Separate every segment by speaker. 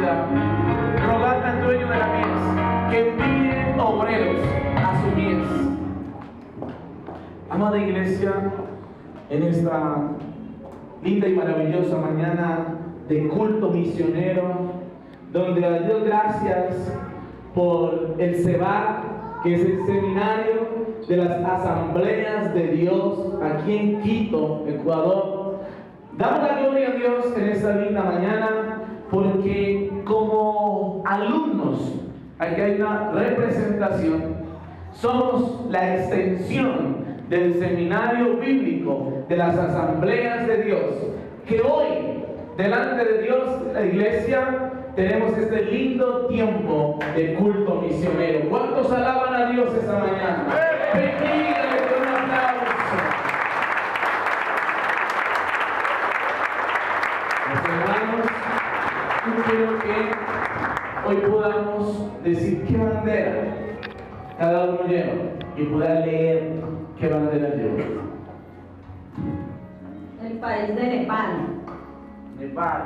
Speaker 1: Iglesia, rogad al dueño de la mies que envíe obreros a su mies. Amada Iglesia, en esta linda y maravillosa mañana de culto misionero, donde a Dios gracias por el SEBAC, que es el seminario de las asambleas de Dios aquí en Quito, Ecuador. Damos la gloria a Dios en esta linda mañana, porque como alumnos, aquí hay una representación, somos la extensión del seminario bíblico de las asambleas de Dios, que hoy, delante de Dios, la iglesia, tenemos este lindo tiempo de culto misionero. ¿Cuántos alaban a Dios esta mañana? Bendígale con un aplauso. Mis hermanos, yo quiero que hoy podamos decir qué bandera cada uno lleva y pueda leer qué bandera lleva.
Speaker 2: El país de Nepal.
Speaker 1: Nepal.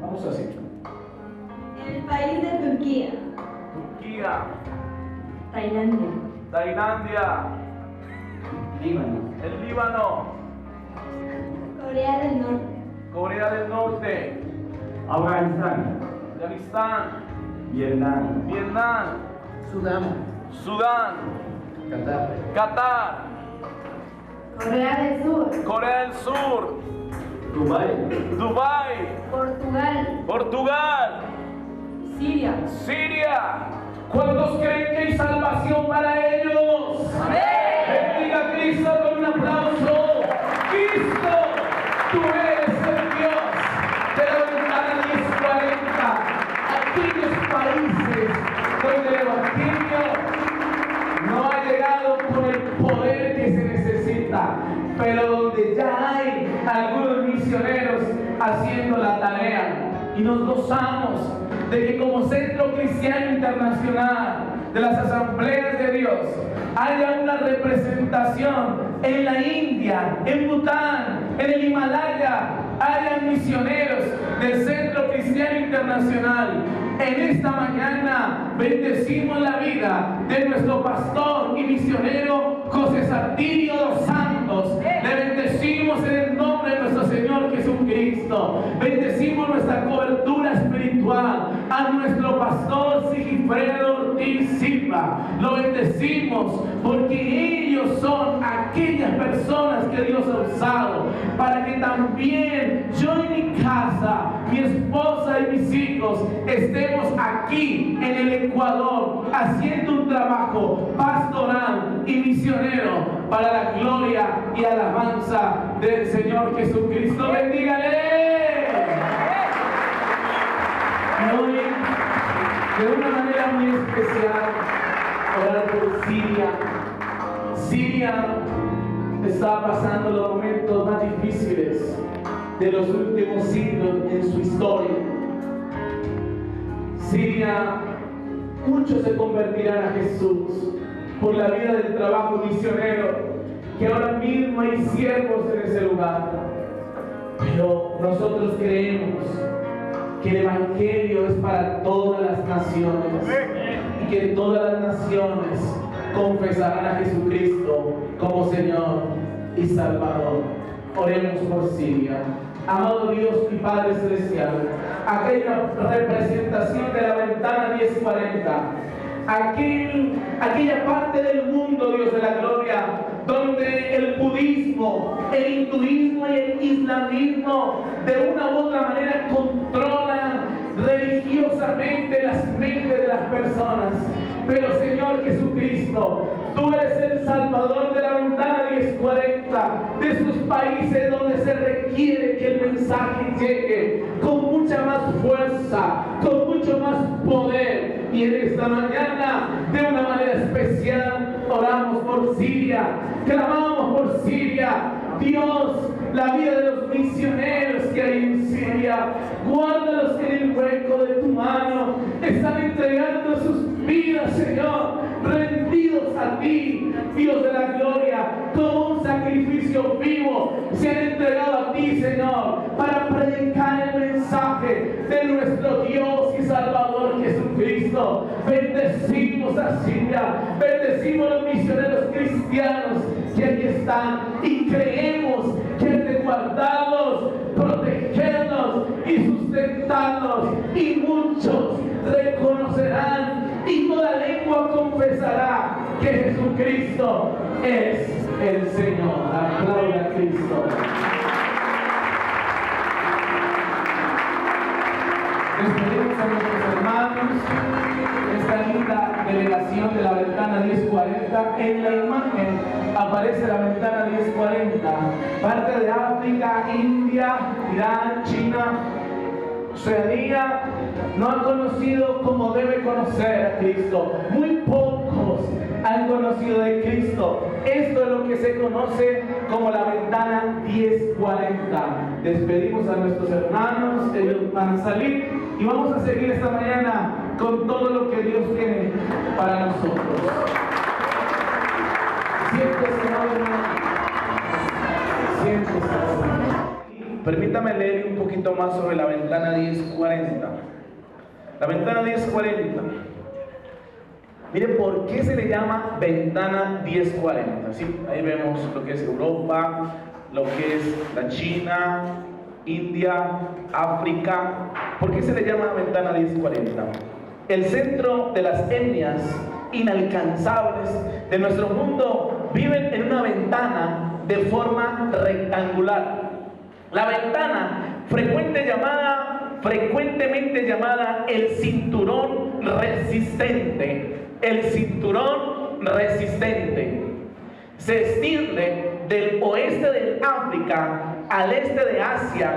Speaker 1: Vamos así.
Speaker 2: El país de Turquía.
Speaker 1: Turquía.
Speaker 2: Tailandia.
Speaker 1: Tailandia.
Speaker 3: Líbano,
Speaker 1: El Líbano.
Speaker 2: Corea del Norte.
Speaker 1: Corea del Norte.
Speaker 3: Afganistán,
Speaker 1: Afganistán.
Speaker 3: Vietnam,
Speaker 1: Vietnam.
Speaker 3: Sudán,
Speaker 1: Sudán.
Speaker 3: Qatar,
Speaker 1: Qatar.
Speaker 2: Corea del Sur.
Speaker 1: Corea del Sur.
Speaker 3: Dubái,
Speaker 1: Dubái.
Speaker 2: Portugal.
Speaker 1: Portugal.
Speaker 2: Siria.
Speaker 1: Siria. ¿Cuántos creen que hay salvación para ellos? Bendiga a Cristo con un aplauso. Cristo, tú eres el Dios de la ventana 1040. Aquellos países donde el Evangelio no ha llegado con el poder que se necesita, pero donde ya hay algunos misioneros haciendo la tarea, y nos gozamos de que como Centro Cristiano Internacional de las Asambleas de Dios haya una representación en la India, en Bután, en el Himalaya, hayan misioneros del Centro Cristiano Internacional. En esta mañana bendecimos la vida de nuestro pastor y misionero José Sartilio dos Santos. Le bendecimos en el nombre de nuestro Señor Jesucristo. Bendecimos nuestra cobertura espiritual a nuestro pastor Sigifredo Ortiz Silva. Lo bendecimos porque ellos son aquellas personas que Dios ha usado para que también yo y mi casa, mi esposa y mis hijos estemos aquí en el Ecuador haciendo un trabajo pastoral y misionero para la gloria y alabanza del Señor Jesucristo. ¡Bendígale! Y hoy, de una manera muy especial, orar por Siria. Siria está pasando los momentos más difíciles de los últimos siglos en su historia. Siria, muchos se convertirán a Jesús por la vida del trabajo misionero, que ahora mismo hay siervos en ese lugar. Pero nosotros creemos que el Evangelio es para todas las naciones y que todas las naciones confesarán a Jesucristo como Señor y Salvador. Oremos por Siria. Amado Dios y Padre Celestial, aquella representación de la ventana 1040, aquella parte del mundo, Dios de la gloria, donde el budismo, el hinduismo y el islamismo de una u otra manera controlan religiosamente las mentes de las personas. Pero Señor Jesucristo, tú eres el Salvador de la ventana 1040, de esos países donde se requiere que el mensaje llegue con mucha más fuerza, con mucho más poder. Y en esta mañana, de una manera especial, oramos por Siria, clamamos por Siria. Dios, la vida de los misioneros que hay en Siria, guárdalos en el hueco de tu mano. Están entregando sus vidas, Señor, rendidos a ti, Dios de la gloria, como un sacrificio vivo. Se han entregado a ti, Señor, para predicar el mensaje de nuestro nuestro Dios y Salvador Jesucristo. Bendecimos a Siria, bendecimos a los misioneros cristianos que aquí están y creemos que has de guardarlos, protegerlos y sustentarlos, y muchos reconocerán y toda lengua confesará que Jesucristo es el Señor. Aplauda a Cristo. Despedimos a nuestros hermanos, esta linda delegación de la ventana 1040. En la imagen aparece la ventana 1040, parte de África, India, Irán, China, Oceanía. No han conocido como debe conocer a Cristo. Muy pocos han conocido de Cristo. Esto es lo que se conoce como la ventana 1040. Despedimos a nuestros hermanos, ellos van a salir y vamos a seguir esta mañana con todo lo que Dios tiene para nosotros. Siéntese, hermano. Siéntese. Permítame leer un poquito más sobre la ventana 1040. La ventana 1040. Mire, ¿por qué se le llama ventana 1040? ¿Sí? Ahí vemos lo que es Europa, lo que es la China, India, África. ¿Por qué se le llama ventana 1040? El centro de las etnias inalcanzables de nuestro mundo viven en una ventana de forma rectangular. La ventana frecuentemente llamada el cinturón resistente. El cinturón resistente se extiende del oeste de África al este de Asia,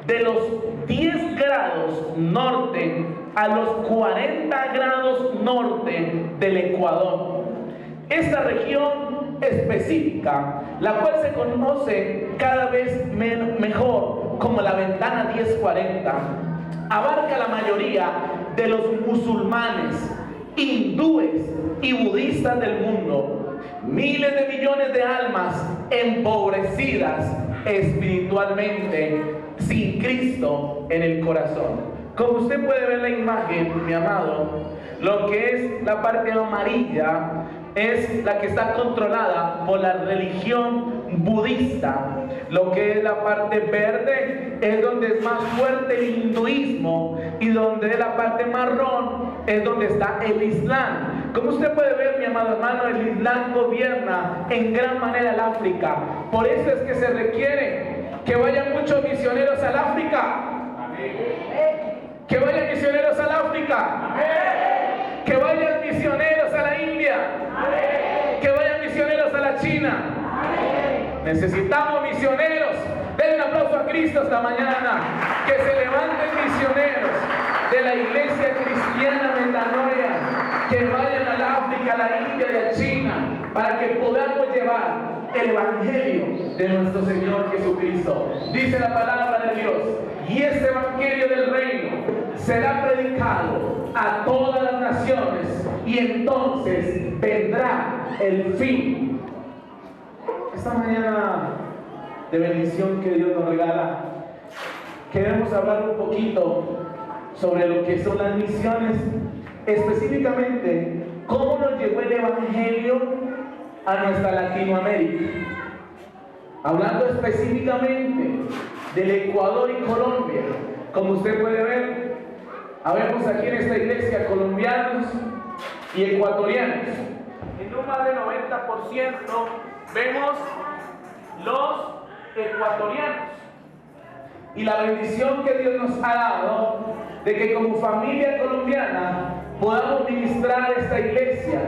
Speaker 1: de los 10 grados norte a los 40 grados norte del Ecuador. Esta región específica, la cual se conoce cada vez mejor como la ventana 1040, abarca la mayoría de los musulmanes, hindúes y budistas del mundo. Miles de millones de almas empobrecidas espiritualmente, sin Cristo en el corazón. Como usted puede ver la imagen, mi amado, lo que es la parte amarilla es la que está controlada por la religión budista. Lo que es la parte verde es donde es más fuerte el hinduismo, y donde es la parte marrón es donde está el Islam. Como usted puede ver, mi amado hermano, el Islam gobierna en gran manera el África. Por eso es que se requiere que vayan muchos misioneros al África. Que vayan misioneros al África. Que vayan misioneros a la India. Que vayan misioneros a la China. Necesitamos misioneros. Den un aplauso a Cristo esta mañana. Que se levanten misioneros de la iglesia cristiana metanoia, que vayan a la África, a la India y a China, para que podamos llevar el evangelio de nuestro Señor Jesucristo. Dice la palabra de Dios: y este evangelio del reino será predicado a todas las naciones, y entonces vendrá el fin. Esta mañana de bendición que Dios nos regala, queremos hablar un poquito sobre lo que son las misiones, específicamente cómo nos llegó el evangelio a nuestra Latinoamérica. Hablando específicamente del Ecuador y Colombia. Como usted puede ver, habemos aquí en esta iglesia colombianos y ecuatorianos. En un más del 90% vemos los ecuatorianos. Y la bendición que Dios nos ha dado de que como familia colombiana podamos ministrar esta iglesia.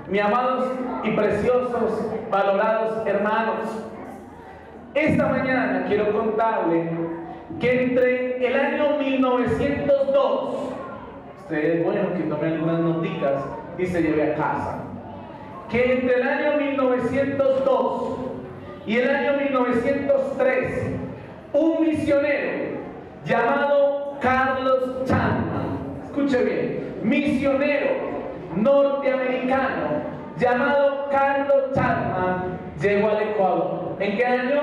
Speaker 1: Mis amados y preciosos, valorados hermanos, esta mañana quiero contarle que entre el año 1902, usted es bueno que tome algunas noticas y se lleve a casa, que entre el año 1902 y el año 1903, un misionero llamado Carlos Chapman, escuche bien, misionero norteamericano llamado Carlos Chapman llegó al Ecuador. ¿En qué año?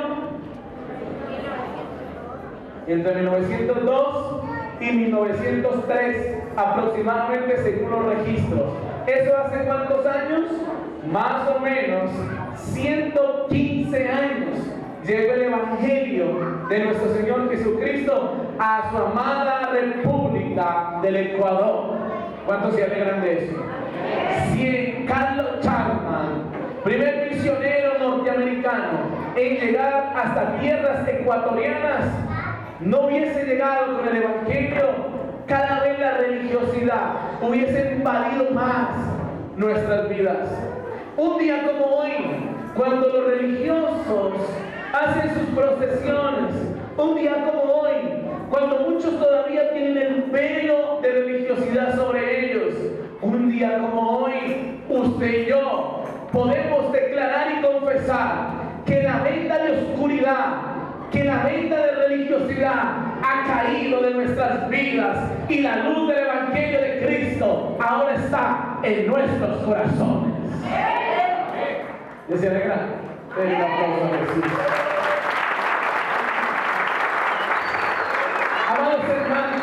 Speaker 1: Entre 1902 y 1903 aproximadamente según los registros. ¿Eso hace cuántos años? Más o menos 115 años. Llegó el Evangelio de nuestro Señor Jesucristo a su amada República del Ecuador. ¿Cuántos se alegran de eso? Si Carlos Chapman, primer misionero norteamericano en llegar hasta tierras ecuatorianas, no hubiese llegado con el Evangelio, cada vez la religiosidad hubiese invadido más nuestras vidas. Un día como hoy, cuando los religiosos hacen sus procesiones, un día como hoy, cuando muchos todavía tienen el velo de religiosidad sobre ellos, un día como hoy, usted y yo podemos declarar y confesar que la venda de oscuridad, que la venda de religiosidad ha caído de nuestras vidas y la luz del Evangelio de Cristo ahora está en nuestros corazones. ¿Ya se alegra? Den un aplauso a Jesús. Amados hermanos,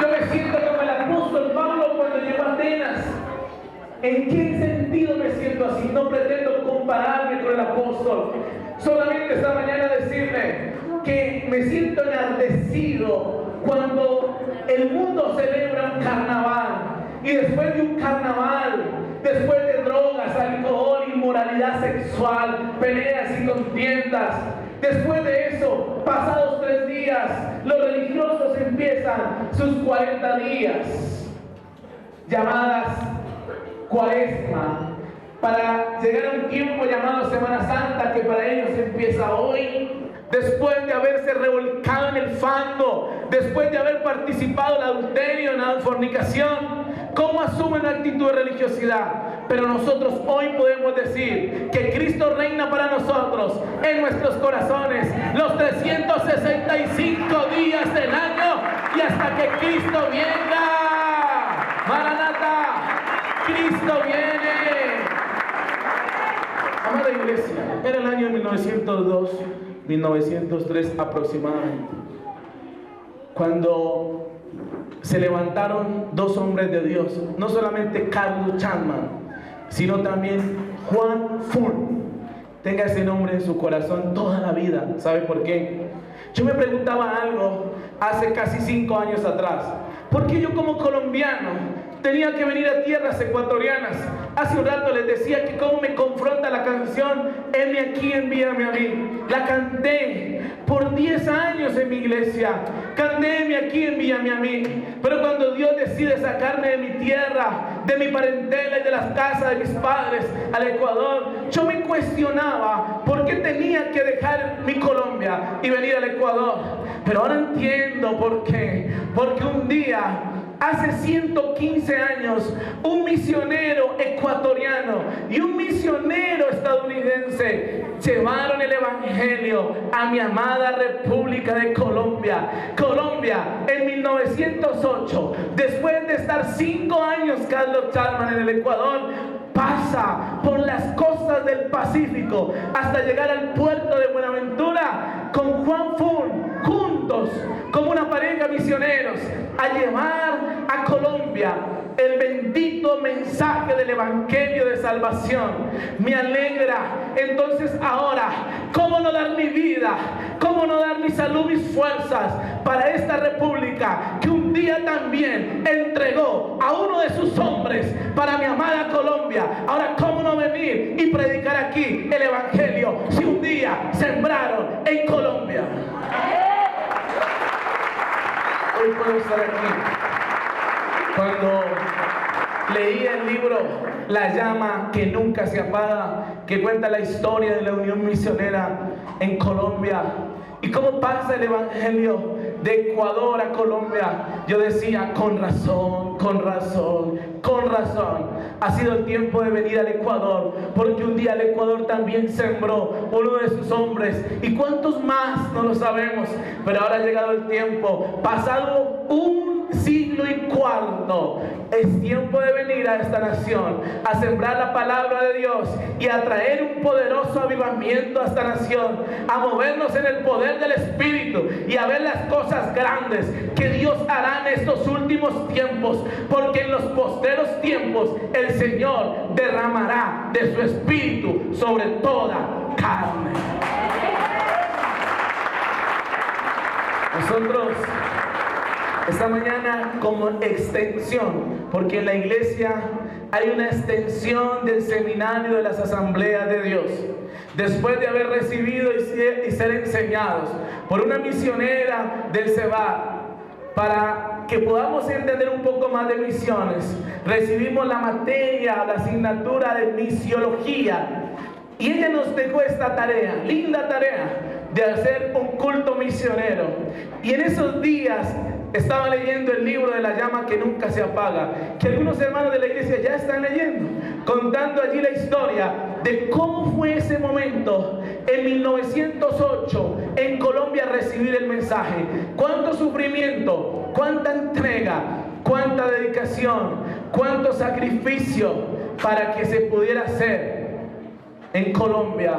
Speaker 1: yo me siento como el apóstol Pablo cuando llegó a Atenas. ¿En qué sentido me siento así? No pretendo compararme con el apóstol. Solamente esta mañana decirle que me siento enardecido cuando el mundo celebra un carnaval. Y después de un carnaval, después de drogas, alcohol, inmoralidad sexual, peleas y contiendas, después de eso, pasados 3 días, los religiosos empiezan sus 40 días, llamadas Cuaresma, para llegar a un tiempo llamado Semana Santa, que para ellos empieza hoy. Después de haberse revolcado en el fango, después de haber participado en el adulterio, en la fornicación, ¿cómo asumen una actitud de religiosidad? Pero nosotros hoy podemos decir que Cristo reina para nosotros en nuestros corazones los 365 días del año y hasta que Cristo venga. Maranata, Cristo viene. Amada iglesia, era el año 1902, 1903 aproximadamente, cuando se levantaron 2 hombres de Dios, no solamente Carlos Chapman, sino también Juan Fun. Tenga ese nombre en su corazón toda la vida. ¿Sabe por qué? Yo me preguntaba algo hace casi 5 años atrás. ¿Por qué yo como colombiano tenía que venir a tierras ecuatorianas? Hace un rato les decía que cómo me confronta la canción "Heme aquí, envíame a mí". La canté por 10 años en mi iglesia. Canté "Heme aquí, envíame a mí". Pero cuando Dios decide sacarme de mi tierra, de mi parentela y de las casas de mis padres al Ecuador, yo me cuestionaba por qué tenía que dejar mi Colombia y venir al Ecuador. Pero ahora entiendo por qué. Porque un día, hace 115 años, un misionero ecuatoriano y un misionero estadounidense llevaron el Evangelio a mi amada República de Colombia. Colombia, en 1908, después de estar 5 años Carlos Chapman en el Ecuador, pasa por las costas del Pacífico hasta llegar al puerto de Buenaventura con Juan Fun, juntos como una pareja misioneros, a llevar a Colombia el bendito mensaje del Evangelio de salvación. Me alegra. Entonces ahora, ¿cómo no dar mi vida? ¿Cómo no dar mi salud, mis fuerzas para esta república que un día también entregó a uno de sus hombres para mi amada Colombia? Ahora, ¿cómo no venir y predicar aquí el Evangelio si un día sembraron en Colombia? Hoy puedo estar aquí. Cuando leí el libro La llama que nunca se apaga, que cuenta la historia de la Unión Misionera en Colombia y cómo pasa el Evangelio de Ecuador a Colombia, yo decía, con razón, con razón, con razón, ha sido el tiempo de venir al Ecuador, porque un día el Ecuador también sembró uno de sus hombres, y cuántos más no lo sabemos, pero ahora ha llegado el tiempo, pasado un siglo y cuarto, No, es tiempo de venir a esta nación, a sembrar la palabra de Dios y a traer un poderoso avivamiento a esta nación, a movernos en el poder del Espíritu y a ver las cosas grandes que Dios hará en estos últimos tiempos, porque en los postreros tiempos el Señor derramará de su Espíritu sobre toda carne. Nosotros esta mañana, como extensión, porque en la iglesia hay una extensión del seminario de las asambleas de Dios, después de haber recibido y ser enseñados por una misionera del CEBAR, para que podamos entender un poco más de misiones, recibimos la materia, la asignatura de misiología, y ella nos dejó esta tarea, linda tarea, de hacer un culto misionero. Y en esos días estaba leyendo el libro de la llama que nunca se apaga, que algunos hermanos de la iglesia ya están leyendo, contando allí la historia de cómo fue ese momento en 1908 en Colombia recibir el mensaje. Cuánto sufrimiento, cuánta entrega, cuánta dedicación, cuánto sacrificio para que se pudiera hacer en Colombia